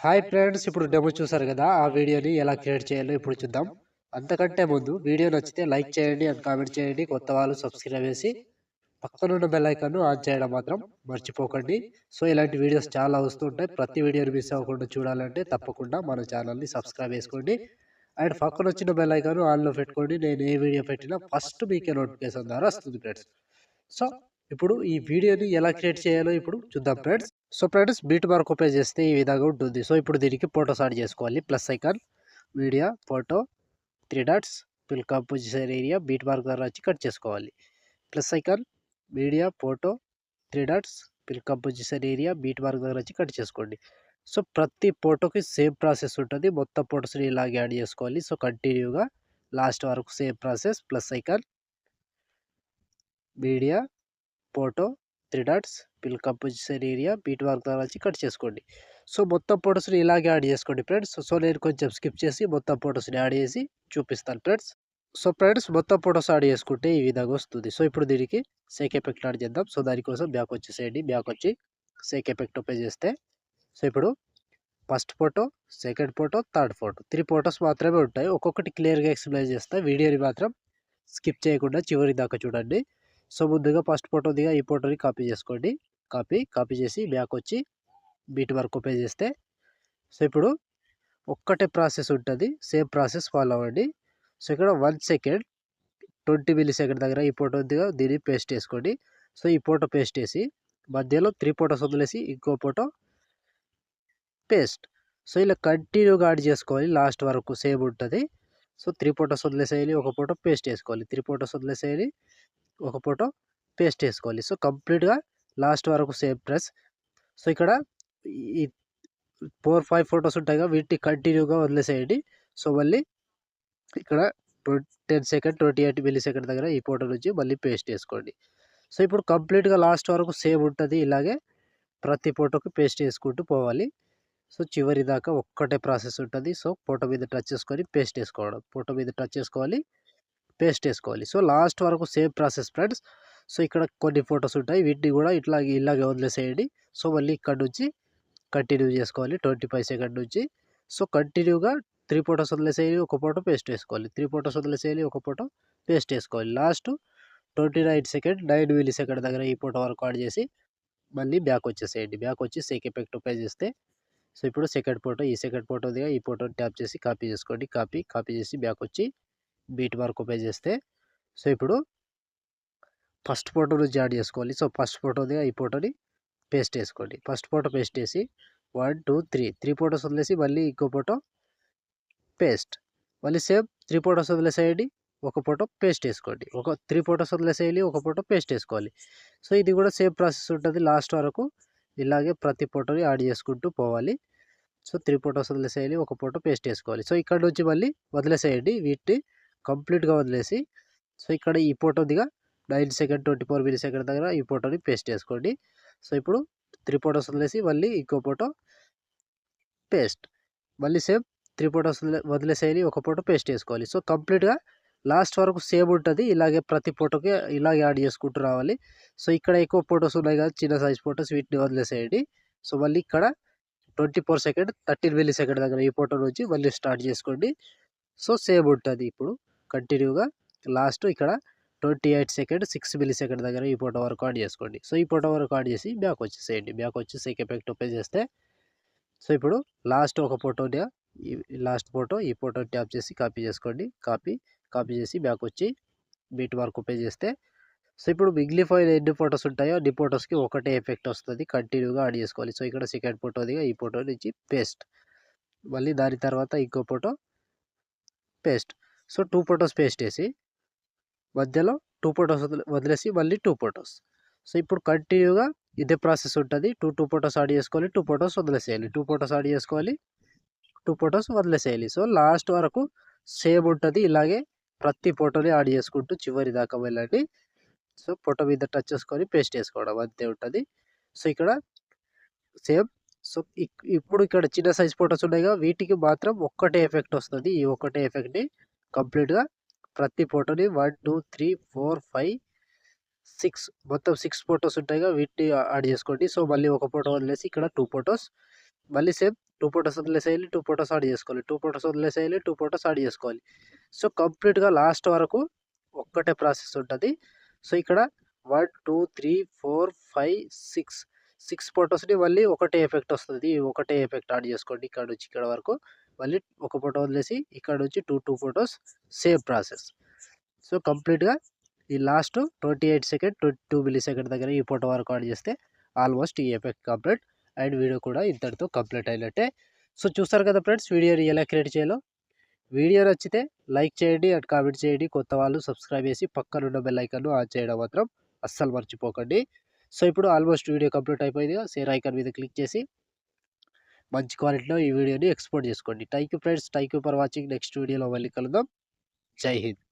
Hi friends, ఇప్పుడు demo చూసారు కదా. ఆ వీడియోని ఎలా క్రియేట్ చేయాలో ఇప్పుడు చూద్దాం. అంతకంటే ముందు వీడియో నచ్చితే లైక్ చేయండి అండ్ కామెంట్ చేయండి. కొత్త వాళ్ళు సబ్స్క్రైబ్ చేసి పక్కనున్న బెల్ ఐకాన్ ఆన్ చేయడం మాత్రం మర్చిపోకండి. సో ఇలాంటి వీడియోస్ చాలా వస్తుంటాయి. ప్రతి వీడియోని మిస్ అవ్వకుండా చూడాలంటే తప్పకుండా మన ఛానల్ని సబ్స్క్రైబ్ చేసుకోండి. అండ్ పక్కన వచ్చిన బెల్ ఐకాన్ ఆన్లో పెట్టుకోండి. నేను ఏ వీడియో పెట్టినా ఫస్ట్ మీకే నోటిఫికేషన్ ద్వారా వస్తుంది ఫ్రెండ్స్. సో ఇప్పుడు ఈ వీడియోని ఎలా క్రియేట్ చేయాలో ఇప్పుడు చూద్దాం friends. So friends, beat mark open చేస్తే ఈ విధంగా ఉంటుంది. సో ఇప్పుడు దీనికి ఫోటోస్ యాడ్ చేసుకోవాలి. Plus icon, media, photo, 3 dots, fill composition area, beat mark ద్వారా వచ్చి కట్ చేసుకోవాలి. Plus icon, media, photo, 3 dots, fill composition area, beat mark దగ్గర వచ్చి కట్ చేసుకోండి. సో ప్రతి ఫోటోకి సేమ్ ప్రాసెస్ ఉంటుంది. మొత్తం ఫోటోస్ని ఇలాగే యాడ్ చేసుకోవాలి. సో కంటిన్యూగా లాస్ట్ వరకు same process. Plus icon, media, photo, 3 dots, fill composition area, beat mark ద్వారా వచ్చి కట్ చేసుకోండి. సో మొత్తం ఫోటోస్ని ఇలాగే యాడ్ చేసుకోండి ఫ్రెండ్స్. సో నేను కొంచెం స్కిప్ చేసి మొత్తం ఫోటోస్ని యాడ్ చేసి చూపిస్తాను ఫ్రెండ్స్. సో ఫ్రెండ్స్, మొత్తం ఫోటోస్ యాడ్ చేసుకుంటే ఈ విధంగా వస్తుంది. సో ఇప్పుడు దీనికి సేక్ ఎఫెక్ట్ యాడ్ చేద్దాం. సో దానికోసం బ్యాక్ వచ్చేసేయండి. బ్యాక్ వచ్చి సేక్ ఎఫెక్ట్ ఓపెన్ చేస్తే సో ఇప్పుడు first photo, second photo, third photo, 3 photos మాత్రమే ఉంటాయి. ఒక్కొక్కటి క్లియర్గా ఎక్స్ప్లెయిన్ చేస్తా. వీడియోని మాత్రం స్కిప్ చేయకుండా చివరి దాకా చూడండి. సో ముందుగా ఫస్ట్ ఫోటో దిగా ఈ ఫోటోని కాపీ చేసుకోండి. కాపీ చేసి బ్యాక్ వచ్చి బీట్ వర్క్ ఓపెన్ చేస్తే సో ఇప్పుడు ఒక్కటే ప్రాసెస్ ఉంటుంది. సేమ్ ప్రాసెస్ ఫాలో అవ్వండి. సో ఇక్కడ 1 సెకండ్ 20 మిల్లీ సెకండ్ దగ్గర ఈ ఫోటో దిగా దీన్ని పేస్ట్ చేసుకోండి. సో ఈ ఫోటో పేస్ట్ చేసి మధ్యలో 3 ఫోటోస్ వదిలేసి ఇంకో ఫోటో పేస్ట్. సో ఇలా కంటిన్యూగా యాడ్ చేసుకోవాలి. లాస్ట్ వరకు సేమ్ ఉంటుంది. సో 3 ఫోటోస్ వదిలేసేయాలి, ఒక ఫోటో పేస్ట్ చేసుకోవాలి. 3 ఫోటోస్ వదిలేసేయాలి, ఒక ఫోటో పేస్ట్ చేసుకోవాలి. సో కంప్లీట్గా లాస్ట్ వరకు సేమ్ ప్రెస్. సో ఇక్కడ ఈ 4-5 ఫోటోస్ ఉంటాయి కదా, వీటిని కంటిన్యూగా వదిలేసేయండి. సో మళ్ళీ ఇక్కడ 10 సెకండ్ 28 మిల్లీ సెకండ్ దగ్గర ఈ ఫోటో నుంచి మళ్ళీ పేస్ట్ చేసుకోండి. సో ఇప్పుడు కంప్లీట్గా లాస్ట్ వరకు సేమ్ ఉంటుంది. ఇలాగే ప్రతి ఫోటోకి పేస్ట్ చేసుకుంటూ పోవాలి. సో చివరి దాకా ఒక్కటే ప్రాసెస్ ఉంటుంది. సో ఫోటో మీద టచ్ చేసుకొని పేస్ట్ చేసుకోవడం, ఫోటో మీద టచ్ చేసుకోవాలి, పేస్ట్ చేసుకోవాలి. సో లాస్ట్ వరకు సేమ్ ప్రాసెస్ ఫ్రెండ్స్. సో ఇక్కడ కొన్ని ఫొటోస్ ఉంటాయి, వీటిని కూడా ఇలాగే వదిలేసేయండి. సో మళ్ళీ ఇక్కడ నుంచి కంటిన్యూ చేసుకోవాలి 25 సెకండ్ నుంచి. సో కంటిన్యూగా 3 ఫోటోస్ వదిలేసేయాలి, ఒక ఫోటో పేస్ట్ వేసుకోవాలి. 3 ఫోటోస్ వదిలేసేయాలి, ఒక ఫోటో పేస్ట్ వేసుకోవాలి. లాస్ట్ 29 సెకండ్ 9 మిల్లీ సెకండ్ దగ్గర ఈ ఫోటో వరకు యాడ్ చేసి మళ్ళీ బ్యాక్ వచ్చేసేయండి. బ్యాక్ వచ్చి సేక్ ఎఫెక్ట్ ఓపెన్ చేస్తే సో ఇప్పుడు సెకండ్ ఫోటో, ఈ సెకండ్ ఫోటో దిగా ఈ ఫోటోని ట్యాప్ చేసి కాపీ చేసుకోండి. కాపీ చేసి బ్యాక్ వచ్చి బీట్ మార్క్ ఓపెన్ చేస్తే సో ఇప్పుడు ఫస్ట్ ఫోటో నుంచి యాడ్ చేసుకోవాలి. సో ఫస్ట్ ఫోటో దిగా ఈ ఫోటోని పేస్ట్ చేసుకోండి. ఫస్ట్ ఫోటో పేస్ట్ చేసి 1 2 3 ఫోటోస్ వదిలేసి మళ్ళీ ఇంకో ఫోటో పేస్ట్. మళ్ళీ సేమ్ 3 ఫోటోస్ వదిలేసేయండి, ఒక ఫోటో పేస్ట్ వేసుకోండి. ఒక 3 ఫోటోస్ వదిలేసేయాలి, ఒక ఫోటో పేస్ట్ వేసుకోవాలి. సో ఇది కూడా సేమ్ ప్రాసెస్ ఉంటుంది. లాస్ట్ వరకు ఇలాగే ప్రతి ఫోటోని యాడ్ చేసుకుంటూ పోవాలి. సో 3 ఫోటోస్ వదిలేసేయాలి, ఒక ఫోటో పేస్ట్ వేసుకోవాలి. సో ఇక్కడ నుంచి మళ్ళీ వదిలేసేయండి. వీటిని కంప్లీట్గా వదిలేసి సో ఇక్కడ ఈ ఫోటో దిగా 9 సెకండ్ 24 మిల్లీ సెకండ్ దగ్గర ఈ ఫోటోని పేస్ట్ చేసుకోండి. సో ఇప్పుడు 3 ఫోటోస్ వదిలేసి మళ్ళీ ఇంకో ఫోటో పేస్ట్. మళ్ళీ సేమ్ 3 ఫోటోస్ వదిలేసేయాలి, ఒక ఫోటో పేస్ట్ చేసుకోవాలి. సో కంప్లీట్గా లాస్ట్ వరకు సేమ్ ఉంటుంది. ఇలాగే ప్రతి ఫోటోకి ఇలాగే యాడ్ చేసుకుంటూ రావాలి. సో ఇక్కడ ఎక్కువ ఫోటోస్ ఉన్నాయి కదా, చిన్న సైజ్ ఫోటోస్, వీటిని వదిలేసేయండి. సో మళ్ళీ ఇక్కడ 24 సెకండ్ 13 మిల్లీ సెకండ్ దగ్గర ఈ ఫోటో నుంచి మళ్ళీ స్టార్ట్ చేసుకోండి. సో సేమ్ ఉంటుంది. ఇప్పుడు కంటిన్యూగా లాస్ట్ ఇక్కడ 28 సెకండ్ 6 మిల్లీ సెకండ్ దగ్గర ఈ ఫోటో వరకు యాడ్ చేసుకోండి. సో ఈ ఫోటో వరకు యాడ్ చేసి బ్యాక్ వచ్చేసేయండి. బ్యాక్ వచ్చి సేక్ ఎఫెక్ట్ ఓపెన్ చేస్తే సో ఇప్పుడు లాస్ట్ ఒక ఫోటోని లాస్ట్ ఫోటో ఈ ఫోటో ట్యాప్ చేసి కాపీ చేసుకోండి. కాపీ చేసి బ్యాక్ వచ్చి బీట్ మార్క్ ఓపెన్ చేస్తే సో ఇప్పుడు మిగిలిపోయిన ఎన్ని ఫోటోస్ ఉంటాయో అన్ని ఫోటోస్కి ఒకటే ఎఫెక్ట్ వస్తుంది. కంటిన్యూగా యాడ్ చేసుకోవాలి. సో ఇక్కడ సెకండ్ ఫోటో దిగా ఈ ఫోటో నుంచి పేస్ట్. మళ్ళీ దాని తర్వాత ఇంకో photo paste. So 2 photos paste చేసి మధ్యలో 2 ఫోటోస్ వదిలేసి మళ్ళీ 2 ఫోటోస్. సో ఇప్పుడు కంటిన్యూగా ఇదే ప్రాసెస్ ఉంటుంది. 2 ఫోటోస్ యాడ్ చేసుకోవాలి, 2 ఫోటోస్ వదిలేసేయాలి, 2 ఫోటోస్ యాడ్ చేసుకోవాలి, 2 ఫోటోస్ వదిలేసేయాలి. సో లాస్ట్ వరకు సేమ్ ఉంటుంది. ఇలాగే ప్రతి ఫోటోని యాడ్ చేసుకుంటూ చివరి దాకా వెళ్ళండి. సో ఫోటో మీద టచ్ చేసుకొని పేస్ట్ చేసుకోవడం అంతే ఉంటుంది. సో ఇక్కడ సేమ్. సో ఇప్పుడు ఇక్కడ చిన్న సైజ్ ఫోటోస్ ఉన్నాయి కదా, వీటికి మాత్రం ఒక్కటే ఎఫెక్ట్ వస్తుంది. ఈ ఒక్కటే ఎఫెక్ట్ని కంప్లీట్గా ప్రతి ఫోటోని 1 2 3 4 5 6 మొత్తం 6 ఫోటోస్ ఉంటాయి కదా, వీటిని యాడ్ చేసుకోండి. సో మళ్ళీ ఒక ఫోటో వదిలేసి ఇక్కడ 2 ఫోటోస్, మళ్ళీ సేమ్ 2 ఫోటోస్ వదిలేసేయాలి, 2 ఫోటోస్ యాడ్ చేసుకోవాలి, 2 ఫోటోస్ వదిలేసేయాలి, 2 ఫోటోస్ యాడ్ చేసుకోవాలి. సో, కంప్లీట్‌గా లాస్ట్ వరకు ఒక్కటే ప్రాసెస్ ఉంటది. సో, ఇక్కడ 1, 2, 3, 4, 5, 6 ఫోటోస్‌ని మళ్ళీ ఒకటే ఎఫెక్ట్ వస్తది. ఒకటే ఎఫెక్ట్ యాడ్ చేసుకోండి. ఇక్కడ నుంచి ఇక్కడ వరకు. మళ్ళీ ఒక ఫోటో వదిలేసి ఇక్కడ నుంచి 2 ఫోటోస్ సేమ్ ప్రాసెస్. సో, కంప్లీట్‌గా ఈ లాస్ట్ 28 సెకండ్, 22 మిల్లీ సెకండ్ దగ్గర ఈ ఫోటో వరకు యాడ్ చేస్తే ఆల్మోస్ట్ ఈ ఎఫెక్ట్ కంప్లీట్. అండ్ వీడియో కూడా ఇంతటితో కంప్లీట్ అయినట్టే. సో, చూస్తారు కదా ఫ్రెండ్స్ వీడియోని ఎలా క్రియేట్ చేయాలో. వీడియో నచ్చితే లైక్ చేయండి అండ్ కామెంట్ చేయండి. కొత్త వాళ్ళు సబ్స్క్రైబ్ చేసి పక్కనున్న బెల్ ఐకాన్‌ను ఆన్ చేయడం మాత్రం అస్సలు మర్చిపోకండి. సో, ఇప్పుడు ఆల్మోస్ట్ వీడియో కంప్లీట్ అయిపోయిందిగా. షేర్ ఐకాన్ మీద క్లిక్ చేసి మంచి క్వాలిటీలో ఈ వీడియోని ఎక్స్‌పోర్ట్ చేసుకోండి. Thank you friends. Thank you for watching. Next వీడియోలో మళ్ళీ కలుద్దాం. జై హింద్.